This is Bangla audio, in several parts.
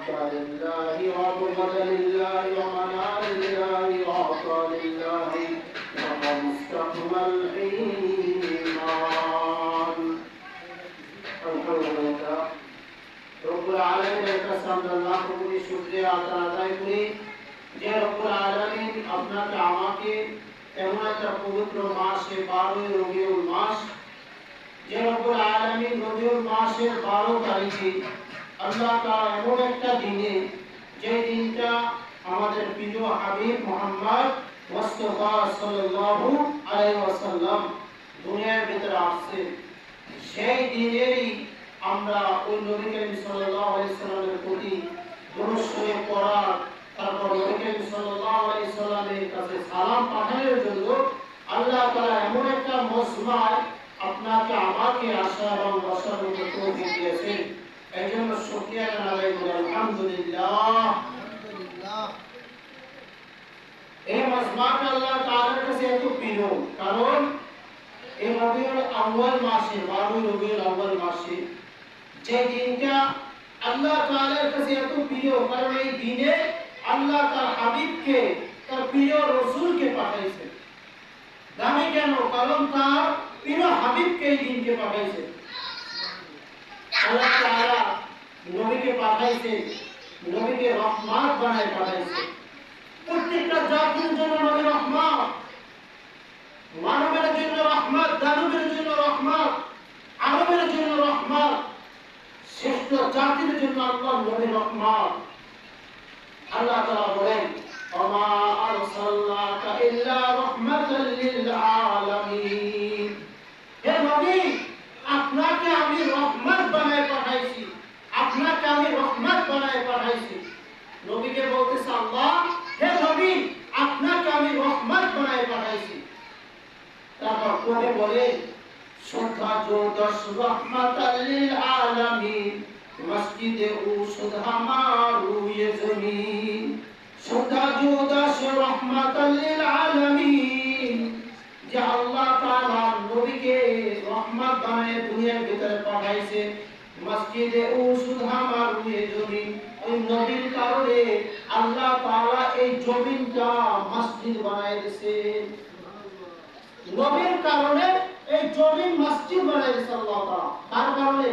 محب لله وبغض لله ومنع لله وعطى لله وقد استقبل الإيمان الحمد لله رب العالمين الحمد لله كل شكر আদায় করি যে রব্বুল আলামিন আপনাকে আমাকে এমন একটা পবিত্র মাসে 12 রবিউল মাস যে রব্বুল আলামিন রবিউল মাসের 12 তারিখে আল্লাহ তাআলা এমন একটা দিনে যে দিনটা আমাদের প্রিয় হাবিব মুহাম্মদ মুস্তাফা সাল্লাল্লাহু আলাইহি ওয়াসাল্লাম দুনিয়ার ভিতরে আসছে সেই দিনেই আমরা ওই নবী করিম সাল্লাল্লাহু আলাইহি সাল্লামের প্রতি দরুদ শরীফ পড়া তারপর নবী করিম সাল্লাল্লাহু আলাইহি সাল্লামের কাছে সালাম পাঠানোর জন্য আল্লাহ তাআলা এমন একটা মজমায় আপনাকে আমাকে আশা এবং বসার মতো তৌফিক দিয়েছেন এইজন্য শুকরিয়া জানাই বলি আলহামদুলিল্লাহ এই মজমাটা আল্লাহ তাআলার কাছে এত প্রিয় কারণ এই রবিউল আউয়াল মাসে 12 রবিউল আউয়াল মাসে যে দিনটা আল্লাহ তাআলার কাছে এত প্রিয় কারণ এই দিনে আল্লাহ তার হাবিবকে তার প্রিয় রাসূলকে পাঠাইছেন দামি কেন কারণ তার প্রিয় হাবিবকে এই দিনকে পাঠাইছেন আল্লাহ তাআলা নবীকে পাঠাইছেন নবীকে রহমত বানায় পাঠাইছেন প্রত্যেকটা জাতির জন্য নবী রহমত মানবের জন্য রহমত দানবের জন্য রহমত আরবের জন্য রহমত শ্রেষ্ঠ জাতির জন্য আল্লাহ নবী রহমত আল্লাহ তাআলা বলেন ওমা আরসালনাকা ইল্লা রাহমাতাল লিল আলামিন হে নবী আপনাকে আমি রহমত বানায় পাঠাইছি আপনাকে আমি রহমত বানায় পাঠাইছি নবীকে বলতেছে আল্লাহ হে নবী আপনাকে আমি রহমত বানায় পাঠাইছি তারপর কবি বলেন শ্রদ্ধা জোদস রহমাতাল লিল আলামিন মসজিদে উসুদ হামারু ये জমিন শ্রদ্ধা জোদস রহমাতাল লিল আলামিন যে আল্লাহ তাআলা নবীকে রহমত বানায় দুনিয়ার ভিতরে পাঠাইছে মসজিদে উসুদ হামারু ये জমিন ওই নবীর কারণে আল্লাহ তাআলা এই জমিনটা মসজিদ বানায় দিয়েছে নবীর কারণে এই জমিন মসজিদ বানায় দিয়েছে আল্লাহ তাআলা তার কারণে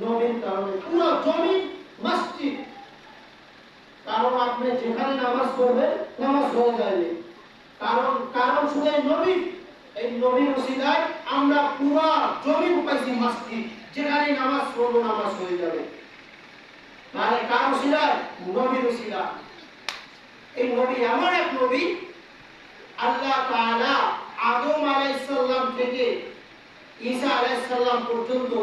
নবীর কারণে পুরো জমিন মসজিদ কারণ আপনি যেখানে নামাজ পড়বেন নামাজ হয়ে যাবে কারণ শুধু এই নবীর ওসিলায় আমরা পুরো জমিন পাইছি মসজিদ যেখানে নামাজ পড়বো নামাজ হয়ে যাবে মানে কার ওসিলায় নবীর ওসিলায় এই নবী এমন এক নবী আল্লাহ তাআলা আদম আলাইহিস সালাম থেকে ঈসা আলাইহিস সালাম পর্যন্ত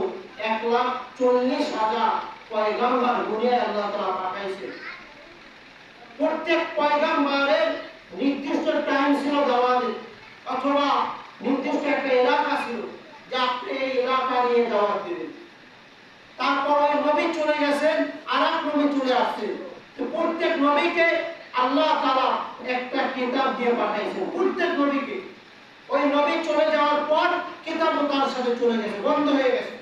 1,40,000 পয়গম্বর দুনিয়ায় আল্লাহ তাআলা পাঠাইছেন প্রত্যেক পয়গম্বরের নির্দিষ্ট টাইম ছিল দাওয়াতের অথবা নির্দিষ্ট একটা এলাকা ছিল যে আপনি এই এলাকা নিয়ে দাওয়াত দিবেন তারপর ওই নবী চলে গেছেন আরেক নবী চলে আসছেন তো প্রত্যেক নবীকে আল্লাহ তাআলা একটা কিতাব দিয়ে পাঠাইছেন প্রত্যেক নবীকে ওই নবী চলে যাওয়ার পর কিতাবও তার সাথে চলে গেছে বন্ধ হয়ে গেছে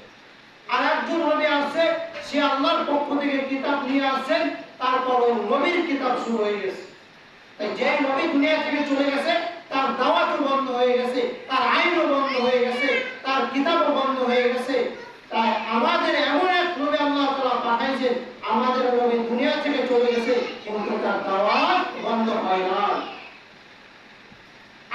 আর একজন নবী আসছে সে আল্লাহর পক্ষ থেকে কিতাব নিয়ে আসছেন তারপর ওই নবীর কিতাব শুরু হয়ে গেছে তাই যে নবী দুনিয়া থেকে চলে গেছে তার দাওয়াতও বন্ধ হয়ে গেছে তার আইনও বন্ধ হয়ে গেছে তার কিতাবও বন্ধ হয়ে গেছে তাই আমাদের এমন এক নবী আল্লাহ তাআলা পাঠাইছেন আমাদের নবী দুনিয়া থেকে চলে গেছে কিন্তু তার দাওয়াত বন্ধ হয় না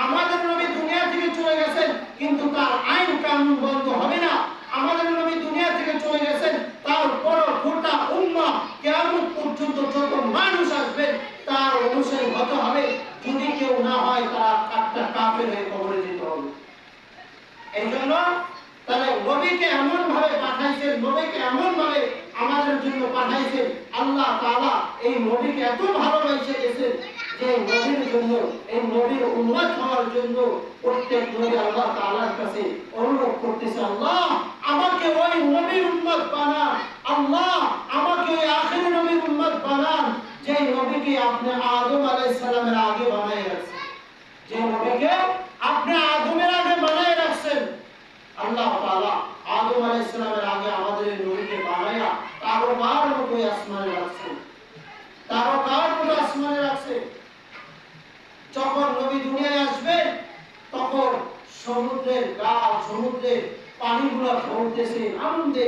আমাদের নবী দুনিয়া থেকে চলে গেছেন কিন্তু তার আইন কানুন বন্ধ হবে না আমাদের নবী দুনিয়া থেকে চলে গেছেন তারপর গোটা উম্মাহ কিয়ামত পর্যন্ত যত মানুষ আসবে তার অনুসারী হতে হবে যদি কেউ না হয় তারা একটা কাফের হয়ে কবরে যেতে হবে এইজন্য তাহলে নবীকে এমন ভাবে পাঠাইছেন নবীকে এমন ভাবে আমাদের জন্য পাঠাইছেন আল্লাহ তাআলা এই নবীকে এত ভালোবাসে গেছেন যে নবীর জন্য এই নবীর উম্মত হওয়ার জন্য প্রত্যেক নবী আল্লাহ তাআলার কাছে অনুরোধ করতেছে আল্লাহ আমাকে ওই নবীর উম্মত বানান আল্লাহ আমাকে ওই আখির নবীর উম্মত বানান যে নবীকে আপনি আদম আলাইহিস সালামের আগে বানায় রাখছেন যে নবীকে আপনি আদমের আগে বানায় রাখছেন আল্লাহ তাআলা আদম আলাইহিস সালামের আগে আমাদের নবীকে বানায়া তার বার মতো আসমানে রাখছেন তারকার মতো আসমানে রাখছে। যখন নবী দুনিয়ায় আসবেন তখন সমুদ্রের সমুদ্রের পানিগুলো ঝরতেছে আনন্দে,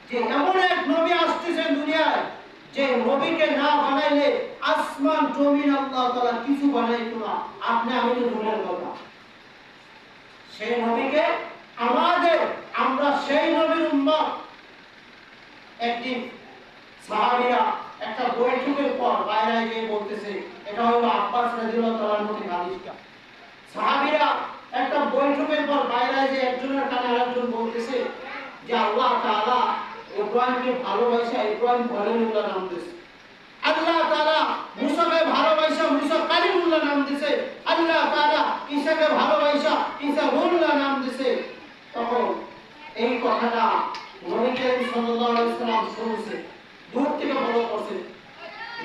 যে এমন এক নবী আসতেছেন দুনিয়ায় যে নবীকে না বানাইলে আসমান জমিন আল্লাহ তাআলা কিছু বানাইতো না। আপনি আমি তো দূরের কথা, সেই নবীকে আমরা সেই নবীর উম্মত। একদিন সাহাবীরা একটা বৈঠকের পর বাইরে গিয়ে বলতেছে, এটা হলো আব্বাস রাদিয়াল্লাহু তাআলার মধ্যে হাদিসটা। সাহাবীরা একটা বৈঠকের পর বাইরে যে একজনের কানে আরেকজন বলতেছে যে আল্লাহ তাআলা ইব্রাহিমকে ভালোবাসা ইব্রাহিম খলিলুল্লাহ নাম দিয়েছে, আল্লাহ তাআলা মুসাকে ভালোবাসা মুসা কালিমুল্লাহ নাম দিয়েছে, আল্লাহ তাআলা ঈসাকে ভালোবাসা ঈসা রুহুল্লাহ নাম দিয়েছে। তখন এই কথাটা নবী করিম সাল্লাল্লাহু আলাইহি ওয়াসাল্লাম শুনছে, দূর থেকে বড় করছে।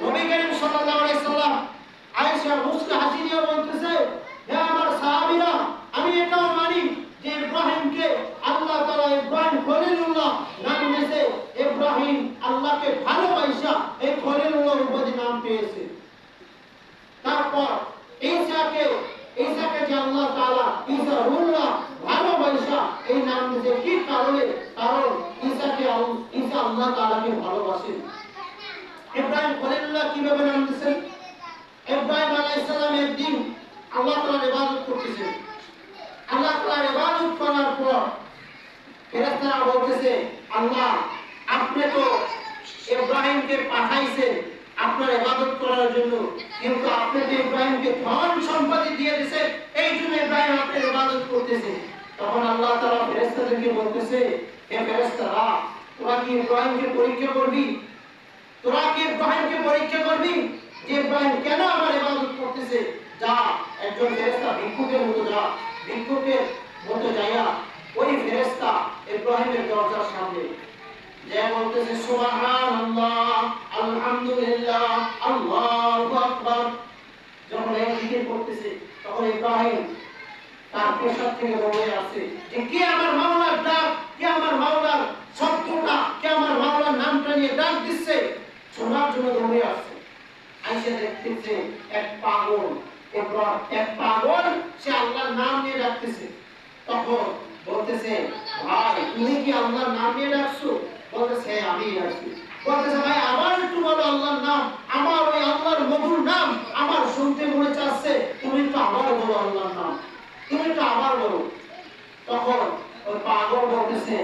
নবী করিম সাল্লাল্লাহু আলাইহি ওয়াসাল্লাম আয়েশা মুস্কা হাসি দিয়ে বলতেছে, হে আমার সাহাবীরা, আমি এটাও মানি যে ইব্রাহিমকে আল্লাহ তাআলা ইব্রাহিম খলিলুল্লাহ নাম দিয়েছে। ইব্রাহিম আল্লাহকে ভালোবাসা এই খলিলুল্লাহ উপাধি নাম পেয়েছে। তারপর ঈসাকে যে আল্লাহ তাআলা ঈসা রুহুল্লাহ ভালোবাসা এই নাম দিয়েছে। কি কারণে? কারণ ঈসা আল্লাহ তাআলাকে ভালোবাসেন। ইব্রাহিম খলিলুল্লাহ কিভাবে নাম দিয়েছেন? ইব্রাহিম আলাইহিস সালাম একদিন আল্লাহ তাআলার ইবাদত করতেছেন। আল্লাহ তাআলার ইবাদত করার পর ফেরেশতারা বলতেছে, আল্লাহ আপনি তো ইব্রাহিমকে পাঠাইছেন আপনার ইবাদত করার জন্য, কিন্তু আপনি তো ইব্রাহিমকে ধন সম্পত্তি দিয়ে দিয়েছেন, এই জন্য ইব্রাহিম আপনার ইবাদত করতেছে। তখন আল্লাহ তাআলা ফেরেশতাদেরকে বলতেছে, হে ফেরেশতারা, তোরা কি ইব্রাহিমকে পরীক্ষা করবি? যে ইব্রাহিম কেন আমার ইবাদত করতেছে? যা, একজন ফেরেশতা ভিক্ষুকের মতো যা, ভিক্ষুকের মতো যাইয়া ওই ফেরেশতা ইব্রাহিমের দরজার সামনে যে বলতেছে, সুবহানাল্লাহ, আলহামদুলিল্লাহ, আল্লাহু আকবার। যখন এই জিকির করতেছে তখন ইব্রাহিম তার পেশাব থেকে বলে আসে যে কে আমার মাওলার ডাক, কে আমার মাওলার শব্দটা, কে আমার মাওলার নামটা নিয়ে ডাক দিচ্ছে, শোনার জন্য দৌড়ে আসছে। আয়েশা দেখতেছে এক পাগল সে আল্লাহর নাম নিয়ে ডাকতেছে। তখন বলতেছে, ভাই তুমি কি আল্লাহর নাম নিয়ে ডাকছো? বলতেছে, হ্যাঁ আমি ডাকছি। বলতেছে, ভাই আবার একটু বলো আল্লাহর নাম, আমার ওই আল্লাহর মধুর নাম আমার শুনতে মনে চাচ্ছে, তুমি তো আবার বলো আল্লাহর নাম, তুমি তো আবার বলো। তখন ওই পাগল বলতেছে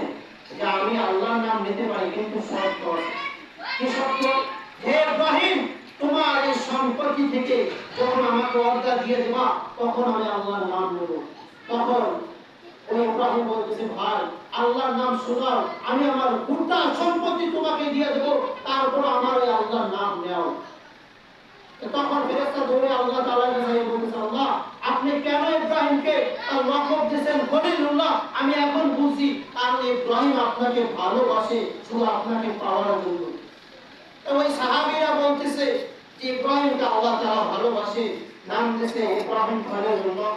যে আমি আল্লাহর নাম নিতে পারি, কিন্তু শর্ত আছে। কি শর্ত? হে ইব্রাহিম, তোমার এই সম্পত্তি থেকে যখন আমাকে অর্ধা দিয়ে দেবা তখন আমি আল্লাহর নাম নেব। তখন ওই ইব্রাহিম বলতেছে, ভাই আল্লাহর নাম শোনাও, আমি আমার গোটা সম্পত্তি তোমাকে দিয়ে দেব, তারপর আমার ওই আল্লাহর নাম নেও। তখন ফেরেশতা দৌড়ে আল্লাহ তাআলার কাছে বলতেছে, আল্লাহ আপনি কেন ইব্রাহিমকে তার লকব দিয়েছেন খলিলুল্লাহ? আমি এখন বুঝি, কারণ ইব্রাহিম আপনাকে ভালোবাসে শুধু আপনাকে পাওয়ার জন্য। ওই সাহাবীরা বলতেছে যে ইব্রাহিমকে আল্লাহ তাআলা ভালোবাসে, নাম দিয়েছে ইব্রাহিম খলিলুল্লাহ।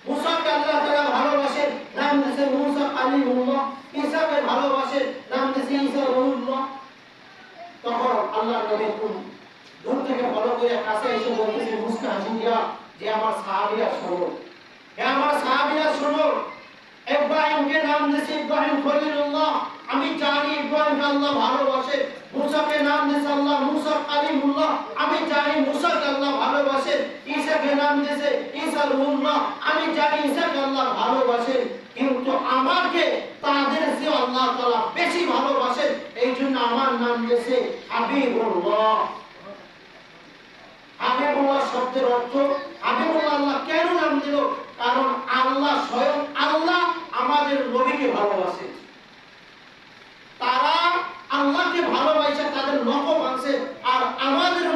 মুসাকে আল্লাহ তাআলা ভালোবাসে, নাম দিয়েছে মুসা কালিমুল্লাহ। ঈসাকে ভালোবাসে, নাম দিয়েছে ঈসা রুহুল্লাহ। তখন আল্লাহর নবী দূর থেকে ভালো করে কাছে এসে বলতেছে মুস্কা হাসি দিয়া যে আমার সাহাবীরা শোনো, হে আমার সাহাবীরা শোনো, ইব্রাহিমকে নাম দিয়েছে ইব্রাহিম খলিলুল্লাহ। আমি জানি ইব্রাহিমকে আল্লাহ ভালোবাসে। মুসাকে নাম দিয়েছে আল্লাহ মুসা কালিমুল্লাহ। আমি জানি মুসাকে আল্লাহ ভালোবাসে। ঈসাকে নাম দিয়েছে ঈসা রুহুল্লাহ। আমি জানি ঈসাকে আল্লাহ ভালোবাসে, কিন্তু আমাকে তাদের চেয়ে আল্লাহ তাআলা বেশি ভালোবাসেন, এই জন্য আমার নাম দিয়েছে হাবিবুল্লাহ। হাবিবুল্লাহ শব্দের অর্থ, হাবিবুল্লাহ আল্লাহ কেন নাম দিল? কারণ আল্লাহ স্বয়ং আল্লাহ আমাদের নবীকে ভালোবাসে। তারা আল্লাহকে ভালোবাসে, তাদের লকব আছে। আর আমাদের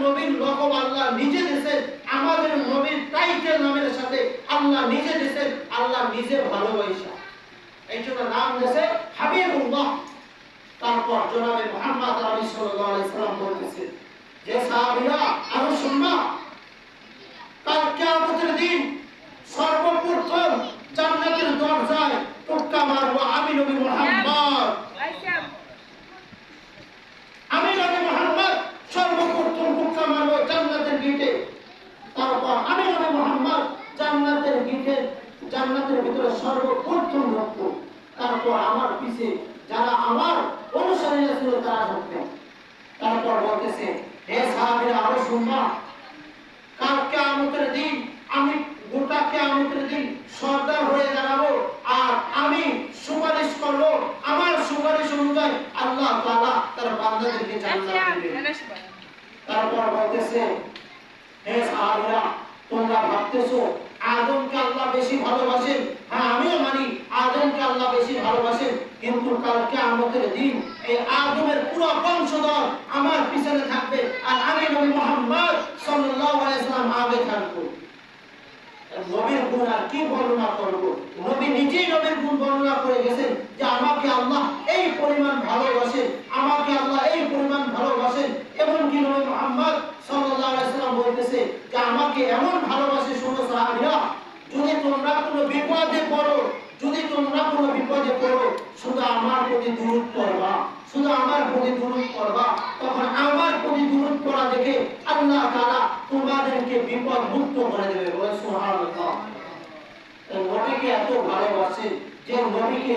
নবীর লকব আল্লাহ নিজে দিয়েছেন। আমাদের নবীর টাইটেল নামের সাথে আল্লাহ নিজে দিয়েছেন, আল্লাহ নিজে ভালোবাসা, এই জন্য নাম দিয়েছে হাবিবুল্লাহ। তারপর জনাবে মুহাম্মদ আরবি সাল্লাল্লাহু আলাইহি সাল্লাম বলতেছেন যে সাহাবীরা আরো শুননা, কাল কিয়ামতের দিন সর্বপ্রথম জান্নাতের দরজায় টোকা মারবো আমি নবী মুহাম্মদ। আমি নবী মুহাম্মদ মধ্যে তারা ঢুকবে। তারপর বলতেছে, হে সাহাবীরা আরো শুনবা, কাল কিয়ামতের দিন আমি গোটা কিয়ামতের দিন সর্দার হয়ে দাঁড়াবো, আর আমি সুপারিশ করব, আমার সুপারিশ অনুযায়ী আল্লাহ তাআলা তার বান্দাদেরকে জান্নাত দিবেন। তারপর বলতেছে, হে সাহাবীরা তোমরা ভাবতেছো আদমকে আল্লাহ বেশি ভালোবাসেন, হ্যাঁ আমিও মানি আদমকে আল্লাহ বেশি ভালোবাসেন, কিন্তু কাল কিয়ামতের দিন এই আদমের পুরো বংশধর আমার পিছনে থাকবে, আর আমি নবী মুহাম্মদ সাল্লাল্লাহু আলাইহি ওয়াসাল্লাম আগে থাকবো। নবীর গুণ আর কি বর্ণনা করব? নবী নিজেই নবীর গুণ বর্ণনা করে গেছেন যে আমাকে আল্লাহ এই পরিমাণ ভালোবাসেন, আমাকে আল্লাহ এই পরিমাণ ভালোবাসেন। এমনকি নবী মুহাম্মদ সাল্লাল্লাহু আলাইহি ওয়াসাল্লাম বলতেছে যে আমাকে এমন ভালোবাসে শোনো সাহাবীরা, যদি তোমরা কোনো বিপদে পড়ো, যদি তোমরা কোনো বিপদে পড়ো, শুধু আমার প্রতি দুরূদ পড়বা, শুধু আমার প্রতি দুরূদ পড়বা, তখন আমার প্রতি দুরূদ পড়া দেখে আল্লাহ তাআলা তোমাদেরকে বিপদ মুক্ত করে দেবে। বলে সুবহানাল্লাহ। নবীকে এত ভালোবাসেন যে নবীকে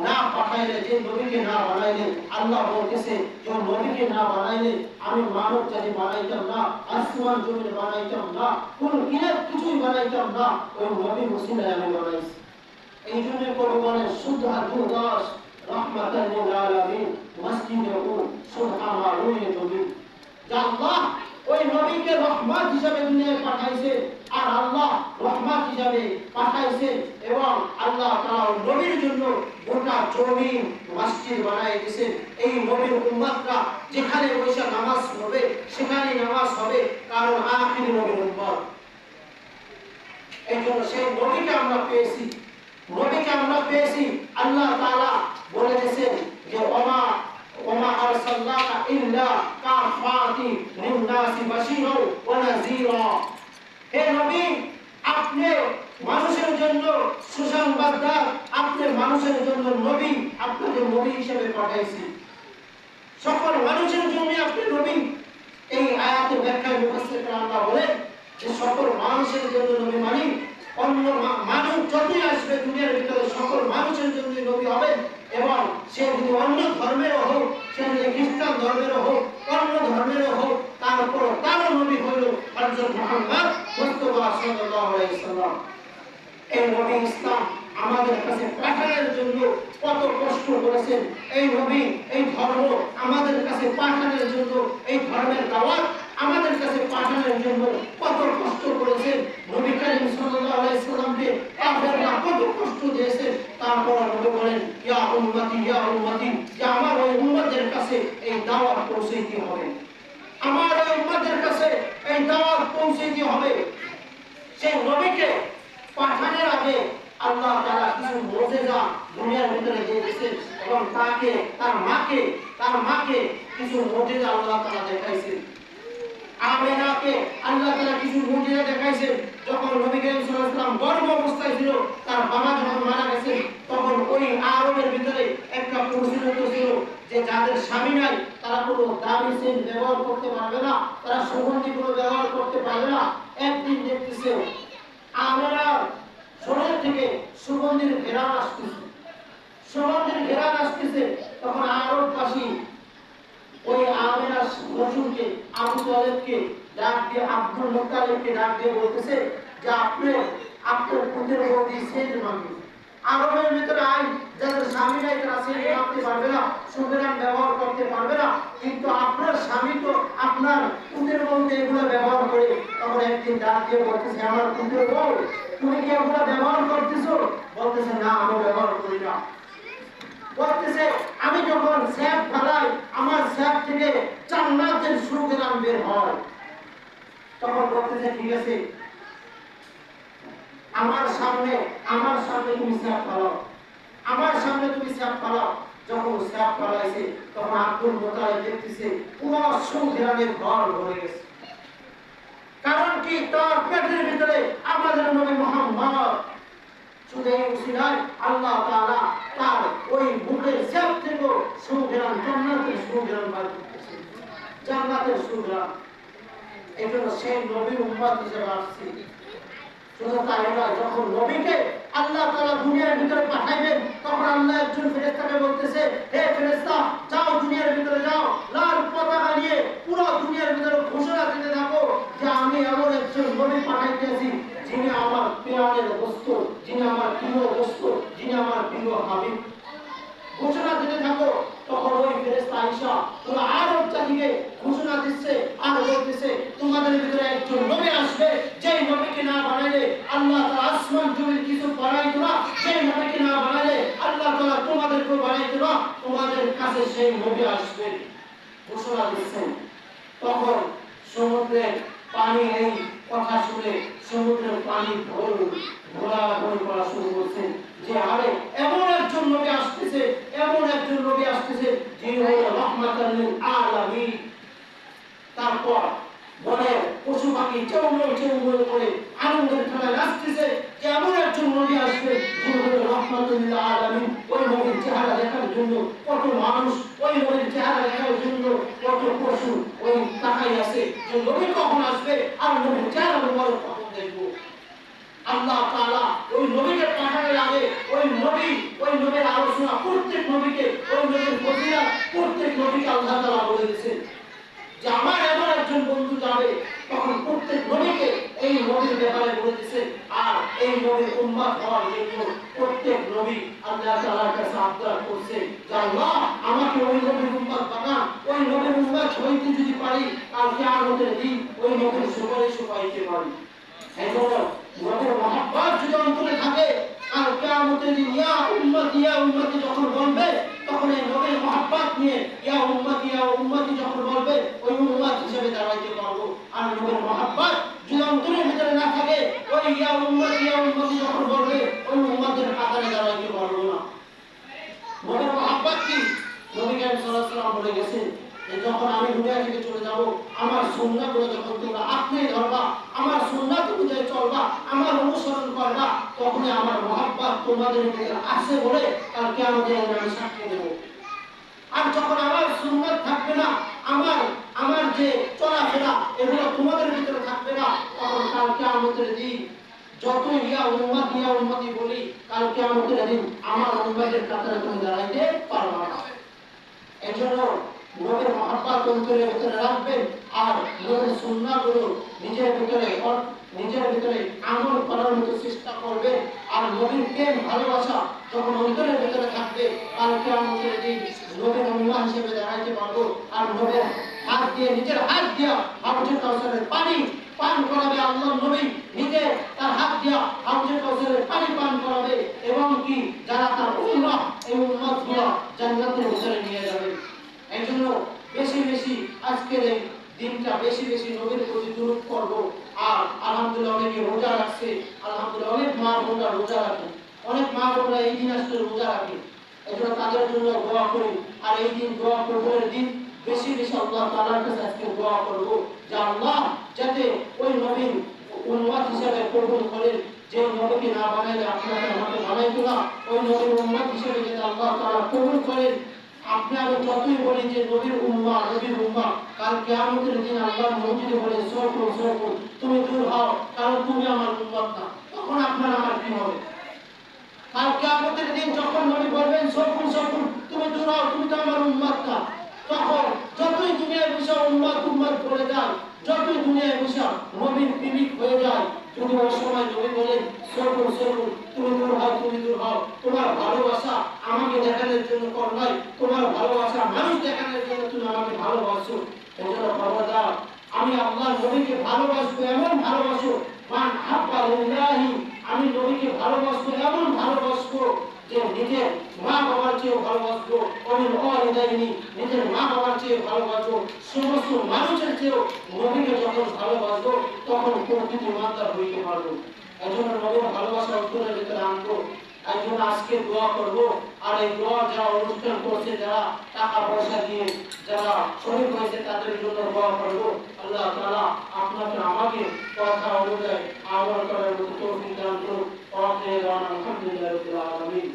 না পাঠাইলে, যে নবীকে না বানাইলে, আল্লাহ বলতেছে যে নবীকে না বানাইলে আমি মানব জাতি বানাইতাম না, আসমান জমিন বানাইতাম না, কোন কিনার কিছুই বানাইতাম না, ওই নবী মুসলিমে আমি বানাইছি। এই জন্য কবি বলেন সুবহানাল্লাহ দাস রাহমাতাল লিল আলামিন মসজিদে সুবহানাল্লাহ রুয়ে নবী। আল্লাহ ওই নবীকে রহমত হিসেবে দুনিয়ায় পাঠাইছেন, আর আল্লাহ রহমত হিসেবে পাঠাইছেন, এবং আল্লাহ তাআলা নবীর জন্য গোটা জমিন মসজিদ বানায় দিয়েছেন। এই নবীর উম্মতরা যেখানে বসে নামাজ পড়বে সেখানে নামাজ হবে, কারণ আখির নবীর উম্মত। এই জন্য সেই নবীকে আমরা পেয়েছি, নবীকে আমরা পেয়েছি। আল্লাহ তাআলা বলে দিয়েছেন যে ওমা আরসালনাকা ইল্লা কাফাতি লিন-নাসি বাশীরা ওয়া নাযীরা। হে নবী, আপনি মানুষের জন্য সুসংবাদদাতা, আপনি মানুষের জন্য নবী, আপনাকে নবী হিসেবে পাঠাইছি, সকল মানুষের জন্য আপনি নবী। এই আয়াতের ব্যাখ্যায় মুফাসসিররা আল্লাহ বলেন যে সকল মানুষের জন্য নবী মানে অন্য মানুষ যতই আসবে দুনিয়ার ভিতরে সকল মানুষের জন্য নবী হবেন, এবং সে যদি অন্য ধর্মেরও হোক, সে যদি খ্রিস্টান ধর্মেরও হোক, অন্য ধর্মেরও হোক, তারপর তারও নবী হইল হযরত মুহাম্মদ মুস্তাফা সাল্লাল্লাহু আলাইহি ওয়াসাল্লাম। এই নবী ইসলাম আমাদের কাছে পাঠানোর জন্য কত কষ্ট করেছেন, এই নবী এই ধর্ম আমাদের কাছে পাঠানোর জন্য, এই ধর্মের দাওয়াত আমাদের কাছে পাঠানোর জন্য কত কষ্ট করেছেন। নবী করিম সাল্লাল্লাহু আলাইহি ওয়াসাল্লামকে কাফেররা কত কষ্ট দিয়েছে, তারপর নবী বলেন ইয়া উম্মতি ইয়া উম্মতি, যে আমার ওই উম্মতের কাছে এই দাওয়াত পৌঁছাইতে হবে, আমার ওই উম্মতের কাছে এই দাওয়াত পৌঁছাইতে হবে। সেই নবীকে পাঠানোর আগে আল্লাহ তাআলা কিছু মুজিজা দুনিয়ার ভিতরে দিয়ে দিয়েছেন, এবং তার মাকে কিছু মুজিজা আল্লাহ তাআলা দেখাইছেন। আমেনাকে আল্লাহ তাআলা কিছু মুজিজা দেখাইছেন। যখন নবী করিম সাল্লাল্লাহু আলাইহি ওয়াসাল্লাম গর্ভ অবস্থায় ছিল, তার বাবা যখন মারা গেছেন, তখন ওই আরবের ভিতরে একটা প্রচলিত ছিল যে যাদের স্বামী নাই তারা কোনো দামি সেন্ট ব্যবহার করতে পারবে না, তারা সুগন্ধি কোনো ব্যবহার করতে পারবে না। একদিন দেখতেছে আমেনার শরীর থেকে সুগন্ধির ঘেরান আসতেছে, তখন আরববাসী ওই আমেনা রসুলকে আবু তালেবকে ডাক দিয়ে, আব্দুল মুত্তালিবকে ডাক দিয়ে বলতেছে যে আপনার পুত্রের বৌদি সেন্ট মাগবে। আরবের ভিতরে আইন যাদের স্বামী নাই তারা সেন্ট মাগতে পারবে না, সুগরাম ব্যবহার করতে পারবে না, কিন্তু আপনার স্বামী তো আপনার পুত্রের বৌদি এগুলো ব্যবহার করে। তখন একদিন ডাক দিয়ে বলতেছে আমার পুত্রের বউ, তুমি কি এগুলো ব্যবহার করতেছো? বলতেছে না আমি ব্যবহার করি না। বলতেছে আমি যখন স্যাপ ফেলাই আমার স্যাপ থেকে জান্নাতের সুগন্ধ বের হয়। তখন বলতেছে ঠিক আছে, আমার সামনে তুমি স্যাপ ফেলাও, আমার সামনে তুমি স্যাপ ফেলাও। যখন স্যাপ ফেলাইছে তখন আব্দুল মুত্তালিব দেখতেছে পুরো সুগন্ধের ঘর ভরে গেছে। কারণ কি, তার পেটের ভিতরে আমাদের নবী মুহাম্মদ। শুধু এই উসিলায় আল্লাহ তাআলা তার ওই বুকের স্যাপ থেকে সুগন্ধ, জান্নাতের সুগন্ধ বার করতেছে, জান্নাতের সুগন্ধ। এজন্য সেই নবীর উম্মত হিসেবে আসছে। শুধু তাই নয়, যখন নবীকে আল্লাহ তাআলা দুনিয়ার ভিতরে পাঠাইবেন, তখন আল্লাহ একজন ফেরেশতাকে বলতেছে হে ফেরেশতা যাও দুনিয়ার ভিতরে যাও, কাছে সেই নবী আসবেন ঘোষণা দিচ্ছেন। তখন সমুদ্রের পানি এই কথা শুনে সমুদ্রের পানি ঘোরাঘুরি করা শুরু করছে যে আরে এমন একজন নবী আসতেছে, এমন একজন নবী আসতেছে যিনি হলো রহমাতাল লিল আলামিন। তারপর বনের পশু পাখি চেউময় করে আনন্দের খেলায় নাচতেছে যে এমন একজন নবী আসবে যিনি হলো রহমাতুল লিল আলামিন। ওই নবীর চেহারা দেখার জন্য কত মানুষ, ওই নবীর চেহারা দেখার জন্য কত পশু ওই তাকাই আছে যে নবী কখন আসবে আর নবীর চেহারা মোবারক কখন দেখবো। আল্লাহ তাআলা ওই নবীকে পাঠানোর আগে ওই নবীর আলোচনা প্রত্যেক নবীকে, ওই নবীর ফজিলত প্রত্যেক নবীকে আল্লাহ তাআলা বলে দিয়েছেন যে আমার এমন একজন বন্ধু যাবে। তখন প্রত্যেক নবীকে এই নবীর ব্যাপারে বলে দিয়েছে। আর এই নবীর উম্মত হওয়ার জন্য প্রত্যেক নবী আল্লাহ তাআলার কাছে আবদার করছে যে আল্লাহ আমাকে ওই নবীর উম্মত বানান, ওই নবীর উম্মত হইতে যদি পারি কাল কিয়ামতের দিন ওই নবীর সুপারিশ পাইতে পারি। এজন্য নবীর মহব্বত যদি অন্তরে থাকে আর কিয়ামতের দিন ইয়া উম্মতি যখন বলবে তখন এই নবীর মহব্বত নিয়ে ইয়া উম্মতি যখন বলবে ওই উম্মত হিসেবে দাঁড়াইতে পারবো। আর নবীর মহব্বত যদি অন্তরের ভিতরে না থাকে ওই ইয়া উম্মতি যখন বলবে ওই উম্মতের কাতারে দাঁড়াইতে পারবো না। নবীর মহব্বত কি? নবী করিম সাল্লাল্লাহু আলাইহি ওয়াসাল্লাম বলে গেছেন যে যখন আমি দুনিয়া থেকে চলে যাব আমার সুন্নাহগুলো যখন তোমরা আঁকড়ে ধরবা, আমার সুন্নাত অনুযায়ী চলবা, আমার অনুসরণ করবা, তখনই আমার মহব্বত তোমাদের ভিতরে আসে বলে কাল কিয়ামতের দিন আমি সাক্ষ্য দেব। আর যখন আমার সুন্নাত থাকবে না, আমার যে চলাফেরা এগুলো তোমাদের ভিতরে থাকবে না, তখন কাল কিয়ামতের দিন যতই ইয়া উম্মতি বলি কাল কিয়ামতের দিন আমার উম্মতের কাতারে তুমি দাঁড়াইতে পারবা না। এজন্য নবীর মহব্বত অন্তরের ভিতরে রাখবেন আর নবীর সুন্নাহগুলো নিজের ভিতরে আমল করার মতো চেষ্টা করবেন। আর নবীর প্রেম ভালোবাসা যখন অন্তরের ভিতরে থাকবে আর কিয়ামতের দিন নবীর উম্মাহ হিসেবে দাঁড়াইতে পারবো। আর নবীর নিজের হাত দিয়া হাউজে কাউসারের পানি পান করাবে। আল্লাহর নবী নিজে তার হাত দিয়া হাউজে কাউসারের পানি পান করাবে এবং কি যারা তার উম্মাহ এই উম্মতগুলো জান্নাতের ভিতরে নিয়ে যাবে। এজন্য বেশি বেশি আজকের এই দিনটা বেশি নবীর প্রতি দরুদ করব। আর আলহামদুলিল্লাহ অনেকে রোজা রাখছে, আলহামদুলিল্লাহ অনেক মা বোনরা রোজা রাখে, অনেক মা বোনরা এই দিন আসলে রোজা রাখে। এজন্য তাদের জন্য দোয়া করি। আর এই দিন দোয়া কবুলের দিন বেশি আল্লাহ তাআলার কাছে আজকে দোয়া করব যে আল্লাহ যাতে ওই নবীর উম্মত হিসেবে কবুল করেন। যে নবীকে না বানাইলে আপনাকে আমাকে বানাইতো না, ওই নবীর উম্মত হিসেবে যাতে আল্লাহ তাআলা কবুল করেন। আপনি আমি যতই বলি যে নবীর উম্মাহ কাল কিয়ামতের দিন আল্লাহর মসজিদে বলে সরকু তুমি দূর হও কারণ তুমি আমার উম্মত না, তখন আপনার আমার কি হবে? কাল কিয়ামতের দিন যখন নবী বলবেন সরকু তুমি দূর হও তুমি তো আমার উম্মত না, তখন যতই দুনিয়ায় বসে উম্মত বলে যায়, যতই দুনিয়ায় বসে নবীর প্রেমিক হয়ে যায়, যদি ওই সময় নবী বলেন সরকু তুমি দূর হও তোমার ভালোবাসা আমাকে দেখানোর জন্য কর নাই, তোমার ভালোবাসা মানুষ দেখানোর জন্য তুমি আমাকে ভালোবাসো। এজন্য খবরদার আমি আল্লাহর নবীকে ভালোবাসবো, এমন ভালোবাসো মান হাব্বা লিল্লাহি, আমি নবীকে ভালোবাসবো এমন ভালোবাসবো যে নিজের মা বাবার চেয়ে ভালোবাসবো, অমিন ওয়ালিদাইনি নিজের মা বাবার চেয়ে ভালোবাসবো, সমস্ত মানুষের চেয়ে নবীকে যখন ভালোবাসবো তখন প্রকৃত ইমানদার হইতে পারবো। এজন্য নবীর ভালোবাসা অন্তরের ভিতরে আনবো। একজন আজকে দোয়া করব। আর এই দোয়া যারা অনুষ্ঠান করছে, যারা টাকা পয়সা দিয়ে যারা শরীর হয়েছে তাদের জন্য দোয়া করব। আল্লাহ তাআলা আপনাকে আমাকে কথা অনুযায়ী আমল করার মতো তৌফিক দান করুন। আলহামদুলিল্লাহি রাব্বিল আলামিন।